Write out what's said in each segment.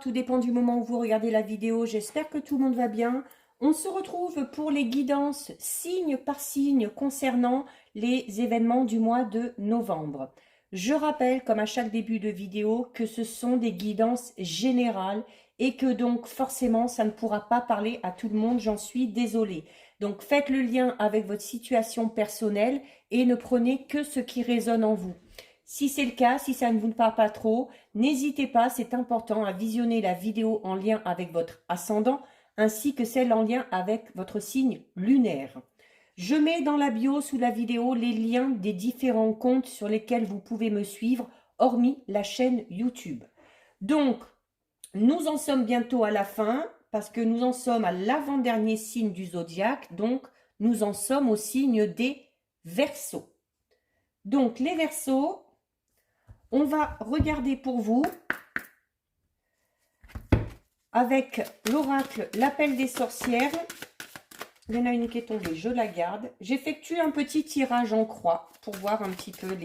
tout dépend du moment où vous regardez la vidéo. J'espère que tout le monde va bien. On se retrouve pour les guidances signe par signe concernant les événements du mois de novembre. Je rappelle, comme à chaque début de vidéo, que ce sont des guidances générales et que donc forcément ça ne pourra pas parler à tout le monde, j'en suis désolée. Donc faites le lien avec votre situation personnelle et ne prenez que ce qui résonne en vous. Si c'est le cas, si ça ne vous parle pas trop, n'hésitez pas, c'est important, à visionner la vidéo en lien avec votre ascendant ainsi que celle en lien avec votre signe lunaire. Je mets dans la bio sous la vidéo les liens des différents comptes sur lesquels vous pouvez me suivre, hormis la chaîne YouTube. Donc, nous en sommes bientôt à la fin, parce que nous en sommes à l'avant-dernier signe du zodiaque, donc nous en sommes au signe des Verseaux. Donc, les Verseaux, on va regarder pour vous avec l'oracle, l'appel des sorcières. Il y en a une qui est tombée, je la garde. J'effectue un petit tirage en croix pour voir un petit peu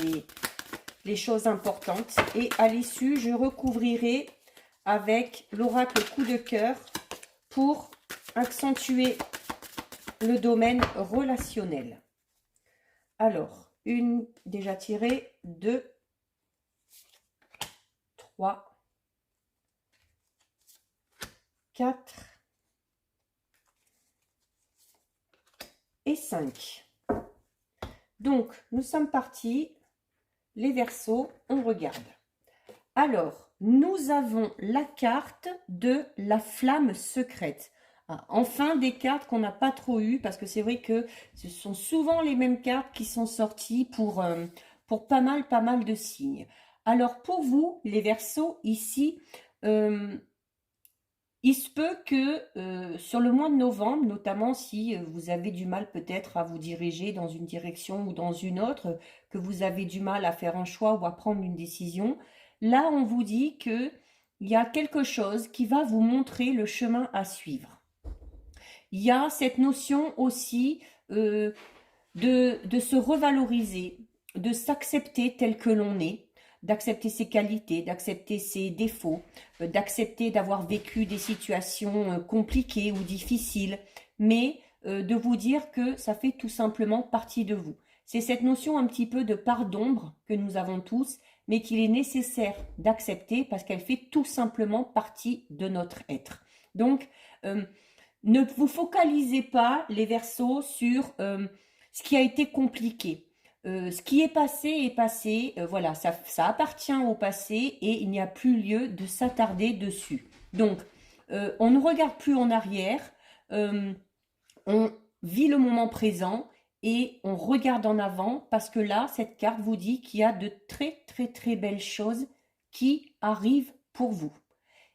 les choses importantes. Et à l'issue, je recouvrirai avec l'oracle coup de cœur pour accentuer le domaine relationnel. Alors, une déjà tirée, 2, 3, 4 et 5. Donc, nous sommes partis. Les Verseaux, on regarde. Alors, nous avons la carte de la flamme secrète. Enfin, des cartes qu'on n'a pas trop eues, parce que c'est vrai que ce sont souvent les mêmes cartes qui sont sorties pour pas mal de signes. Alors, pour vous, les Verseaux, ici, il se peut que sur le mois de novembre, notamment si vous avez du mal peut-être à vous diriger dans une direction ou dans une autre, que vous avez du mal à faire un choix ou à prendre une décision, là on vous dit qu'il y a quelque chose qui va vous montrer le chemin à suivre. Il y a cette notion aussi de se revaloriser, de s'accepter tel que l'on est, d'accepter ses qualités, d'accepter ses défauts, d'accepter d'avoir vécu des situations compliquées ou difficiles, mais de vous dire que ça fait tout simplement partie de vous. C'est cette notion un petit peu de part d'ombre que nous avons tous, mais qu'il est nécessaire d'accepter parce qu'elle fait tout simplement partie de notre être. Donc, ne vous focalisez pas, les Verseaux, sur ce qui a été compliqué. Ce qui est passé, voilà, ça appartient au passé et il n'y a plus lieu de s'attarder dessus. Donc, on ne regarde plus en arrière, on vit le moment présent et on regarde en avant parce que là, cette carte vous dit qu'il y a de très belles choses qui arrivent pour vous.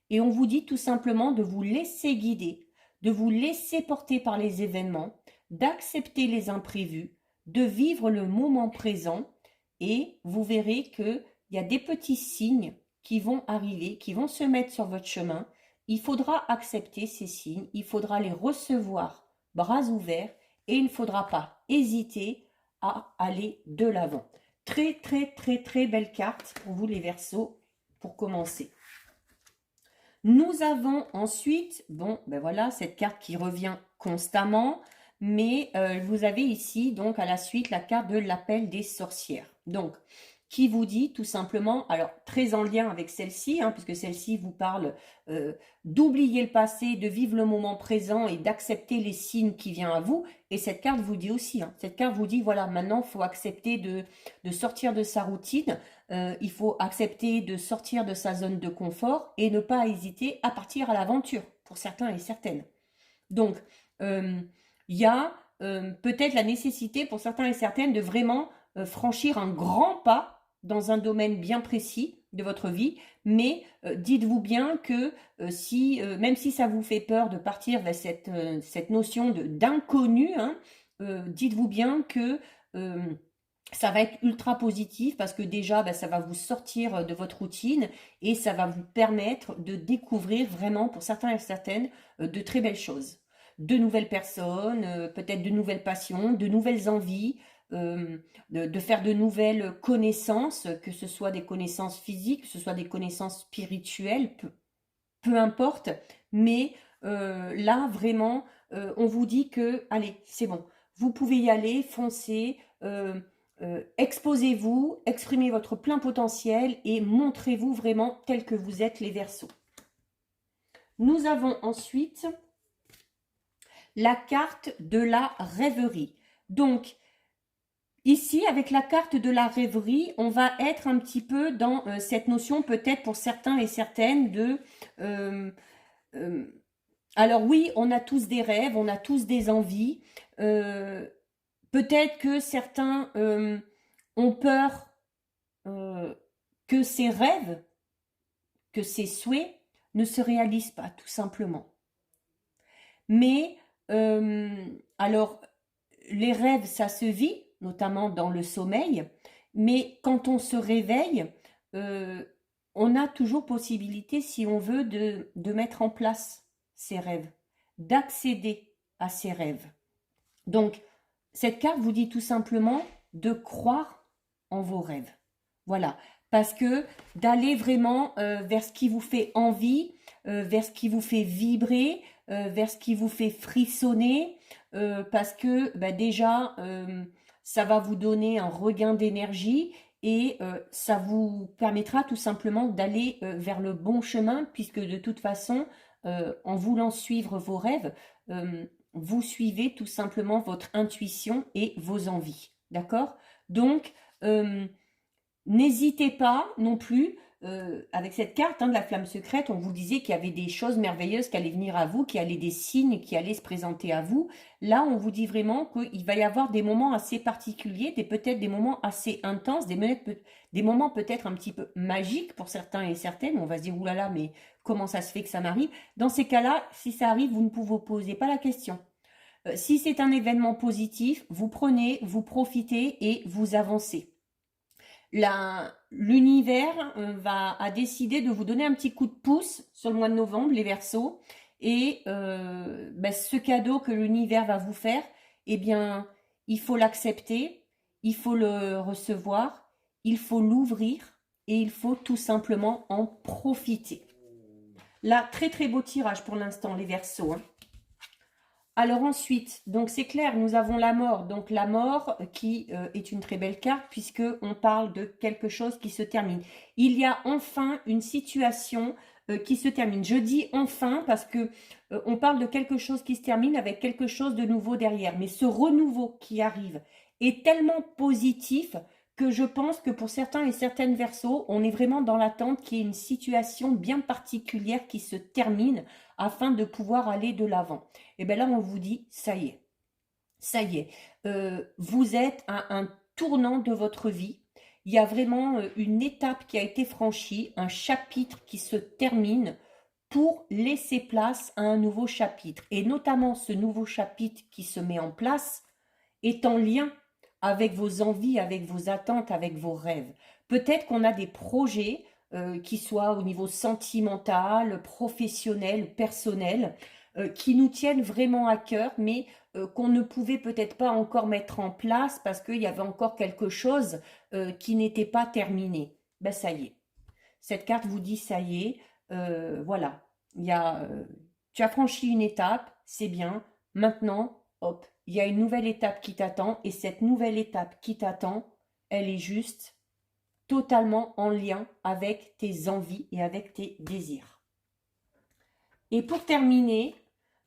Et on vous dit tout simplement de vous laisser guider, de vous laisser porter par les événements, d'accepter les imprévus, de vivre le moment présent et vous verrez qu'il y a des petits signes qui vont arriver, qui vont se mettre sur votre chemin. Il faudra accepter ces signes, il faudra les recevoir bras ouverts et il ne faudra pas hésiter à aller de l'avant. Très belle carte pour vous les Verseaux pour commencer. Nous avons ensuite, bon, ben voilà, cette carte qui revient constamment, mais vous avez ici, donc, à la suite, la carte de l'appel des sorcières. Donc, qui vous dit tout simplement, alors, très en lien avec celle-ci, hein, puisque celle-ci vous parle d'oublier le passé, de vivre le moment présent et d'accepter les signes qui viennent à vous. Et cette carte vous dit aussi, hein, cette carte vous dit, voilà, maintenant, il faut accepter de sortir de sa routine, il faut accepter de sortir de sa zone de confort et ne pas hésiter à partir à l'aventure, pour certains et certaines. Donc, il y a peut-être la nécessité pour certains et certaines de vraiment franchir un grand pas dans un domaine bien précis de votre vie, mais dites-vous bien que même si ça vous fait peur de partir vers cette notion d'inconnu, hein, dites-vous bien que ça va être ultra positif parce que déjà, ben, ça va vous sortir de votre routine et ça va vous permettre de découvrir vraiment, pour certains et certaines, de très belles choses. De nouvelles personnes, peut-être de nouvelles passions, de nouvelles envies, de faire de nouvelles connaissances, que ce soit des connaissances physiques, que ce soit des connaissances spirituelles, peu importe, mais là, vraiment, on vous dit que, allez, c'est bon, vous pouvez y aller, foncez, exposez-vous, exprimez votre plein potentiel et montrez-vous vraiment tel que vous êtes les Verseaux. Nous avons ensuite la carte de la rêverie. Donc, ici, avec la carte de la rêverie, on va être un petit peu dans cette notion, peut-être pour certains et certaines, de... alors oui, on a tous des rêves, on a tous des envies. Peut-être que certains ont peur que ces rêves, que ces souhaits ne se réalisent pas, tout simplement. Mais, alors, les rêves, ça se vit, notamment dans le sommeil, mais quand on se réveille, on a toujours possibilité, si on veut, de mettre en place ces rêves, d'accéder à ces rêves. Donc, cette carte vous dit tout simplement de croire en vos rêves. Voilà, parce que d'aller vraiment vers ce qui vous fait envie, vers ce qui vous fait vibrer, vers ce qui vous fait frissonner, parce que déjà, ça va vous donner un regain d'énergie et ça vous permettra tout simplement d'aller vers le bon chemin, puisque de toute façon, en voulant suivre vos rêves, vous suivez tout simplement votre intuition et vos envies. D'accord? Donc, n'hésitez pas non plus, avec cette carte de la flamme secrète, on vous disait qu'il y avait des choses merveilleuses qui allaient venir à vous, qu'il y allait des signes qui allaient se présenter à vous. Là, on vous dit vraiment qu'il va y avoir des moments assez particuliers, peut-être des moments assez intenses, des moments peut-être un petit peu magiques pour certains et certaines. On va se dire, oulala, mais comment ça se fait que ça m'arrive? Dans ces cas-là, si ça arrive, vous ne vous posez pas la question. Si c'est un positif, vous prenez, vous profitez et vous avancez. L'univers a décidé de vous donner un petit coup de pouce sur le mois de novembre, les Verseaux, et ce cadeau que l'univers va vous faire, eh bien, il faut l'accepter, il faut le recevoir, il faut l'ouvrir et il faut tout simplement en profiter. Là, très très beau tirage pour l'instant, les Verseaux, hein. Alors ensuite, donc c'est clair, nous avons la mort. Donc la mort qui est une très belle carte puisque on parle de quelque chose qui se termine. Il y a enfin une situation qui se termine. Je dis enfin parce que on parle de quelque chose qui se termine avec quelque chose de nouveau derrière. Mais ce renouveau qui arrive est tellement positif que je pense que pour certains et certaines Verseaux, on est vraiment dans l'attente qu'il y ait une situation bien particulière qui se termine afin de pouvoir aller de l'avant. Et bien là, on vous dit, ça y est, vous êtes à un tournant de votre vie. Il y a vraiment une étape qui a été franchie, un chapitre qui se termine pour laisser place à un nouveau chapitre. Et notamment ce nouveau chapitre qui se met en place est en lien avec vos envies, avec vos attentes, avec vos rêves. Peut-être qu'on a des projets qui soient au niveau sentimental, professionnel, personnel, qui nous tiennent vraiment à cœur, mais qu'on ne pouvait peut-être pas encore mettre en place parce qu'il y avait encore quelque chose qui n'était pas terminé. Ben ça y est. Cette carte vous dit ça y est, voilà. Tu as franchi une étape, c'est bien. Maintenant, hop, il y a une nouvelle étape qui t'attend et cette nouvelle étape qui t'attend, elle est juste totalement en lien avec tes envies et avec tes désirs. Et pour terminer,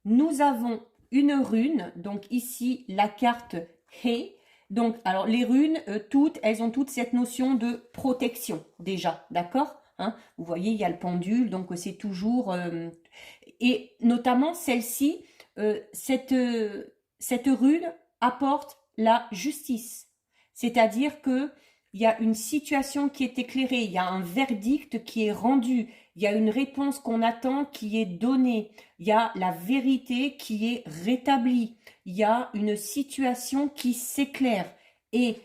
nous avons une rune, donc ici la carte He. Donc, alors les runes, elles ont toutes cette notion de protection déjà, d'accord, hein? Vous voyez, il y a le pendule, donc c'est toujours... et notamment celle-ci, cette rune apporte la justice. C'est-à-dire que il y a une situation qui est éclairée, il y a un verdict qui est rendu, il y a une réponse qu'on attend qui est donnée, il y a la vérité qui est rétablie, il y a une situation qui s'éclaire. Et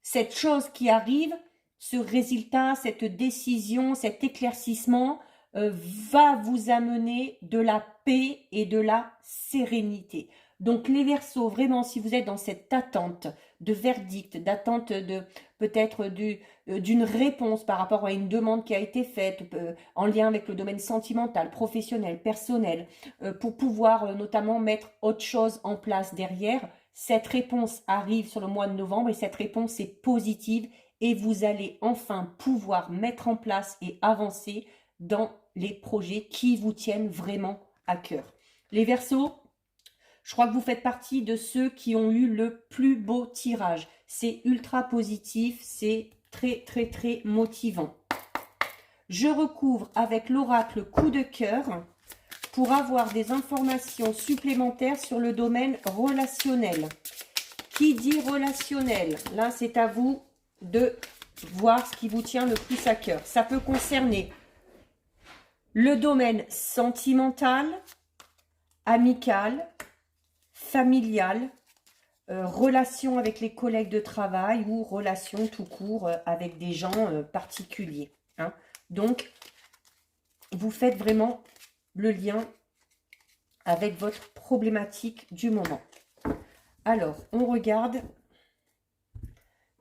cette chose qui arrive, ce résultat, cette décision, cet éclaircissement va vous amener de la paix et de la sérénité. Donc les Verseaux, vraiment, si vous êtes dans cette attente de verdict, d'attente de peut-être d'une réponse par rapport à une demande qui a été faite en lien avec le domaine sentimental, professionnel, personnel, pour pouvoir notamment mettre autre chose en place derrière, cette réponse arrive sur le mois de novembre et cette réponse est positive et vous allez enfin pouvoir mettre en place et avancer dans les projets qui vous tiennent vraiment à cœur. Les Verseaux, je crois que vous faites partie de ceux qui ont eu le plus beau tirage. C'est ultra positif, c'est très très très motivant. Je recouvre avec l'oracle coup de cœur pour avoir des informations supplémentaires sur le domaine relationnel. Qui dit relationnel? Là, c'est à vous de voir ce qui vous tient le plus à cœur. Ça peut concerner le domaine sentimental, amical, familial, relation avec les collègues de travail ou relation tout court avec des gens particuliers. Hein. Donc, vous faites vraiment le lien avec votre problématique du moment. Alors, on regarde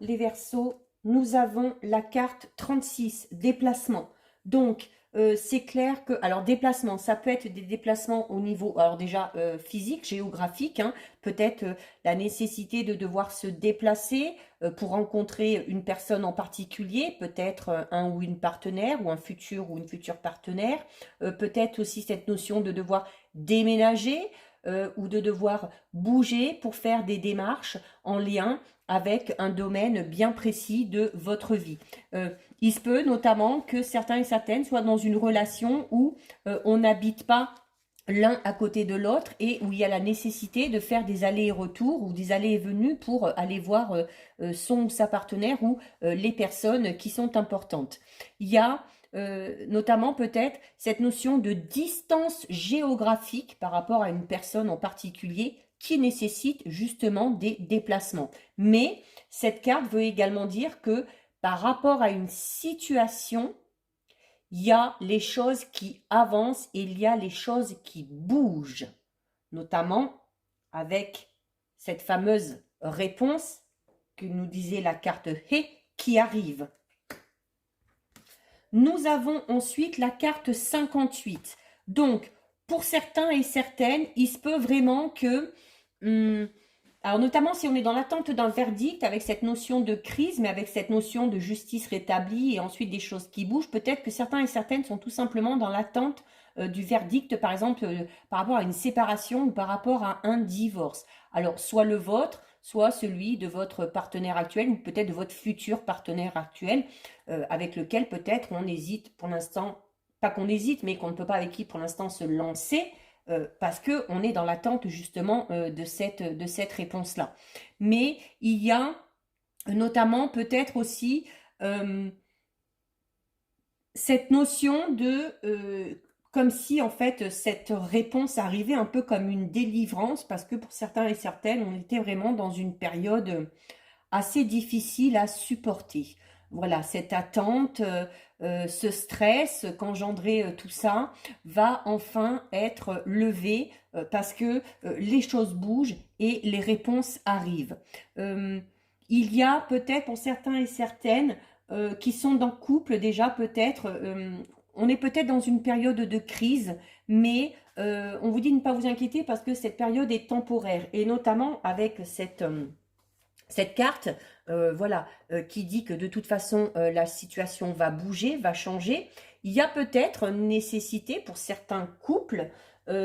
les Verseaux. Nous avons la carte 36, déplacement. Donc, c'est clair que, alors déplacement, ça peut être des déplacements au niveau, alors déjà physique, géographique, hein, peut-être la nécessité de devoir se déplacer pour rencontrer une personne en particulier, peut-être un ou une partenaire ou un futur ou une future partenaire, peut-être aussi cette notion de devoir déménager ou de devoir bouger pour faire des démarches en lien avec un domaine bien précis de votre vie. Il se peut notamment que certains et certaines soient dans une relation où on n'habite pas l'un à côté de l'autre et où il y a la nécessité de faire des allers et retours ou des allées et venues pour aller voir son ou sa partenaire ou les personnes qui sont importantes. Il y a notamment peut-être cette notion de distance géographique par rapport à une personne en particulier qui nécessite justement des déplacements. Mais cette carte veut également dire que par rapport à une situation, il y a les choses qui avancent et il y a les choses qui bougent, notamment avec cette fameuse réponse que nous disait la carte He qui arrive. Nous avons ensuite la carte 58. Donc, pour certains et certaines, il se peut vraiment que alors notamment si on est dans l'attente d'un verdict avec cette notion de crise, mais avec cette notion de justice rétablie et ensuite des choses qui bougent, peut-être que certains et certaines sont tout simplement dans l'attente du verdict, par exemple par rapport à une séparation ou par rapport à un divorce. Alors soit le vôtre, soit celui de votre partenaire actuel ou peut-être de votre futur partenaire actuel avec lequel peut-être on hésite pour l'instant, pas qu'on hésite, mais qu'on ne peut pas avec qui pour l'instant se lancer, parce qu'on est dans l'attente justement de cette réponse-là. Mais il y a notamment peut-être aussi cette notion de comme si en fait cette réponse arrivait un peu comme une délivrance, parce que pour certains et certaines, on était vraiment dans une période assez difficile à supporter. Voilà, cette attente, ce stress qu'engendrait tout ça va enfin être levé parce que les choses bougent et les réponses arrivent. Il y a peut-être pour certains et certaines qui sont dans couple déjà peut-être, on est peut-être dans une période de crise, mais on vous dit de ne pas vous inquiéter parce que cette période est temporaire et notamment avec cette carte, voilà, qui dit que de toute façon, la situation va bouger, va changer. Il y a peut-être une nécessité pour certains couples,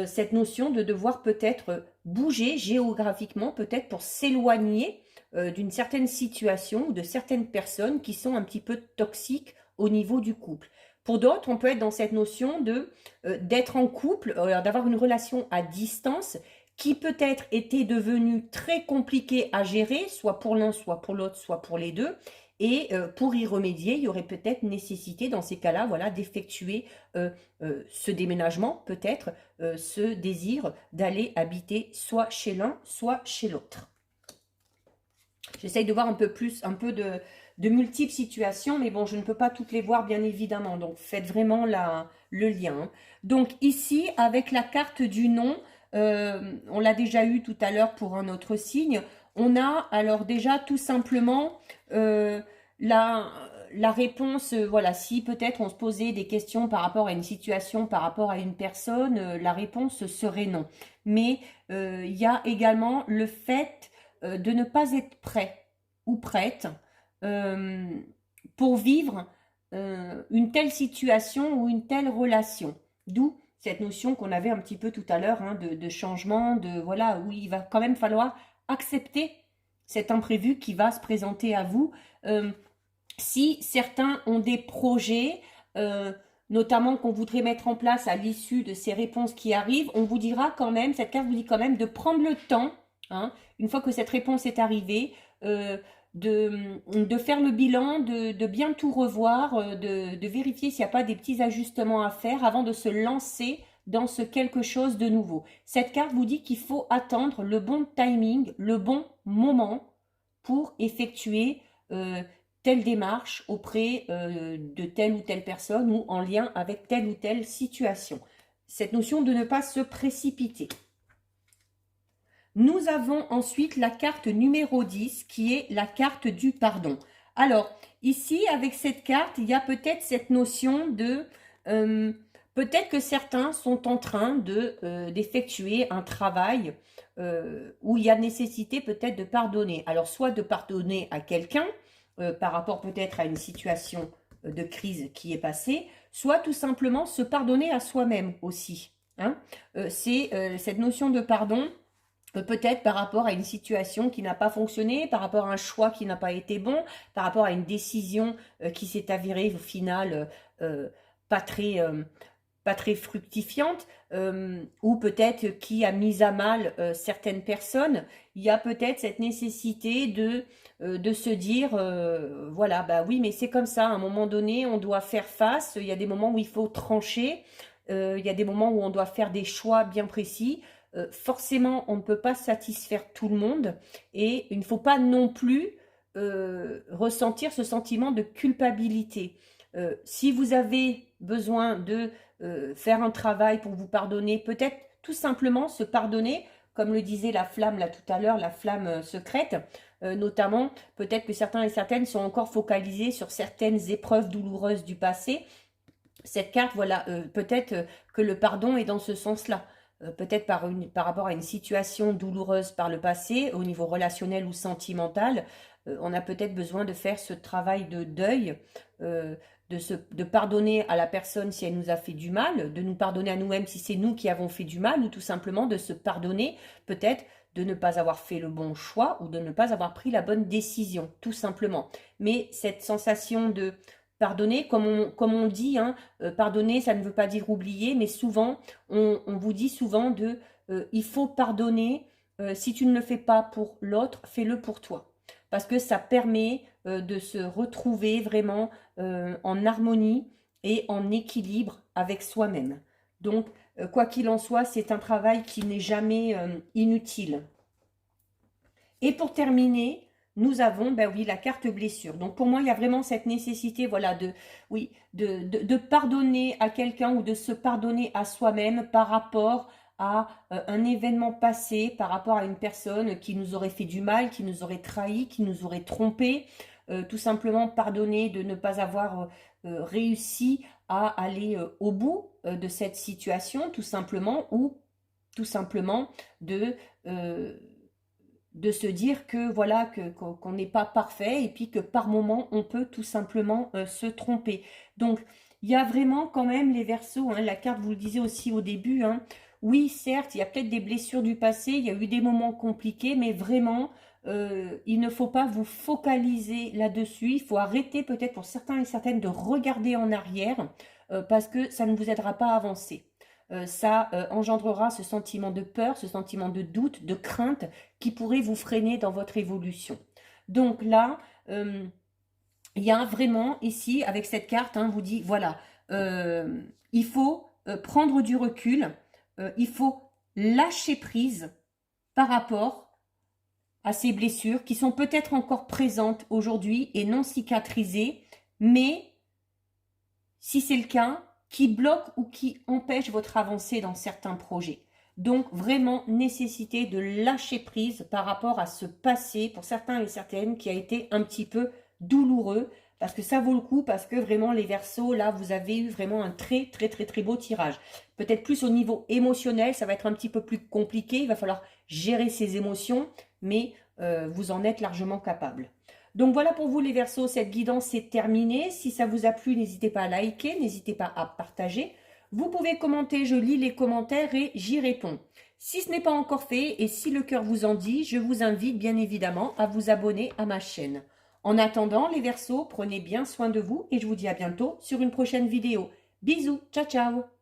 cette notion de devoir peut-être bouger géographiquement, peut-être pour s'éloigner d'une certaine situation ou de certaines personnes qui sont un petit peu toxiques au niveau du couple. Pour d'autres, on peut être dans cette notion de d'être en couple, d'avoir une relation à distance qui peut-être était devenu très compliqué à gérer, soit pour l'un, soit pour l'autre, soit pour les deux. Et pour y remédier, il y aurait peut-être nécessité dans ces cas-là, voilà, d'effectuer ce déménagement, peut-être ce désir d'aller habiter soit chez l'un, soit chez l'autre. J'essaye de voir un peu plus, un peu de multiples situations, mais bon, je ne peux pas toutes les voir, bien évidemment. Donc, faites vraiment le lien. Donc, ici, avec la carte du non, On l'a déjà eu tout à l'heure pour un autre signe. On a alors déjà tout simplement la, la réponse, voilà, si peut-être on se posait des questions par rapport à une situation, par rapport à une personne, la réponse serait non. Mais il y a également le fait de ne pas être prêt ou prête euh, pour vivre une telle situation ou une telle relation. D'où cette notion qu'on avait un petit peu tout à l'heure, hein, de changement, de voilà, où il va quand même falloir accepter cet imprévu qui va se présenter à vous. Si certains ont des projets, euh, notamment qu'on voudrait mettre en place à l'issue de ces réponses qui arrivent, on vous dira quand même, cette carte vous dit quand même de prendre le temps, hein, une fois que cette réponse est arrivée, de faire le bilan, de bien tout revoir, de vérifier s'il n'y a pas des petits ajustements à faire avant de se lancer dans ce quelque chose de nouveau. Cette carte vous dit qu'il faut attendre le bon timing, le bon moment pour effectuer telle démarche auprès de telle ou telle personne ou en lien avec telle ou telle situation. Cette notion de ne pas se précipiter. Nous avons ensuite la carte numéro 10 qui est la carte du pardon. Alors, ici, avec cette carte, il y a peut-être cette notion de... peut-être que certains sont en train d'effectuer un travail où il y a nécessité peut-être de pardonner. Alors, soit de pardonner à quelqu'un, par rapport peut-être à une situation de crise qui est passée, soit tout simplement se pardonner à soi-même aussi. Hein. C'est cette notion de pardon, peut-être par rapport à une situation qui n'a pas fonctionné, par rapport à un choix qui n'a pas été bon, par rapport à une décision qui s'est avérée au final pas très pas très fructifiante, ou peut-être qui a mis à mal certaines personnes. Il y a peut-être cette nécessité de se dire, voilà, bah oui, mais c'est comme ça, à un moment donné, on doit faire face, il y a des moments où il faut trancher, il y a des moments où on doit faire des choix bien précis. Forcément, on ne peut pas satisfaire tout le monde et il ne faut pas non plus ressentir ce sentiment de culpabilité. Si vous avez besoin de faire un travail pour vous pardonner, peut-être tout simplement se pardonner, comme le disait la flamme là tout à l'heure, la flamme secrète, notamment peut-être que certains et certaines sont encore focalisés sur certaines épreuves douloureuses du passé. Cette carte, voilà, peut-être que le pardon est dans ce sens-là. Peut-être par rapport à une situation douloureuse par le passé, au niveau relationnel ou sentimental, on a peut-être besoin de faire ce travail de deuil, de pardonner à la personne si elle nous a fait du mal, de nous pardonner à nous-mêmes si c'est nous qui avons fait du mal, ou tout simplement de se pardonner peut-être de ne pas avoir fait le bon choix ou de ne pas avoir pris la bonne décision, tout simplement. Mais cette sensation de pardonner, comme on dit, hein, pardonner, ça ne veut pas dire oublier, mais souvent, on vous dit souvent il faut pardonner, si tu ne le fais pas pour l'autre, fais-le pour toi. Parce que ça permet de se retrouver vraiment en harmonie et en équilibre avec soi-même. Donc, quoi qu'il en soit, c'est un travail qui n'est jamais inutile. Et pour terminer, nous avons, ben oui, la carte blessure. Donc pour moi, il y a vraiment cette nécessité, voilà, oui, de pardonner à quelqu'un ou de se pardonner à soi-même par rapport à un événement passé, par rapport à une personne qui nous aurait fait du mal, qui nous aurait trahi, qui nous aurait trompé. Tout simplement pardonner de ne pas avoir réussi à aller au bout de cette situation, tout simplement, ou tout simplement de... euh, de se dire que voilà qu'on n'est pas parfait et puis que par moment on peut tout simplement se tromper. Donc il y a vraiment quand même les verseaux, hein, la carte vous le disiez aussi au début, hein, oui certes il y a peut-être des blessures du passé, il y a eu des moments compliqués, mais vraiment il ne faut pas vous focaliser là-dessus, il faut arrêter peut-être pour certains et certaines de regarder en arrière parce que ça ne vous aidera pas à avancer. Ça engendrera ce sentiment de peur, ce sentiment de doute, de crainte qui pourrait vous freiner dans votre évolution. Donc là, il y a vraiment ici, avec cette carte, hein, vous dit, voilà, il faut prendre du recul, il faut lâcher prise par rapport à ces blessures qui sont peut-être encore présentes aujourd'hui et non cicatrisées, mais si c'est le cas, qui bloquent ou qui empêchent votre avancée dans certains projets. Donc vraiment nécessité de lâcher prise par rapport à ce passé, pour certains et certaines, qui a été un petit peu douloureux, parce que ça vaut le coup, parce que vraiment les Verseaux, là, vous avez eu vraiment un très très très très beau tirage. Peut-être plus au niveau émotionnel, ça va être un petit peu plus compliqué, il va falloir gérer ses émotions, mais vous en êtes largement capable. Donc voilà pour vous les Verseaux, cette guidance est terminée. Si ça vous a plu, n'hésitez pas à liker, n'hésitez pas à partager. Vous pouvez commenter, je lis les commentaires et j'y réponds. Si ce n'est pas encore fait et si le cœur vous en dit, je vous invite bien évidemment à vous abonner à ma chaîne. En attendant, les Verseaux, prenez bien soin de vous et je vous dis à bientôt sur une prochaine vidéo. Bisous, ciao ciao!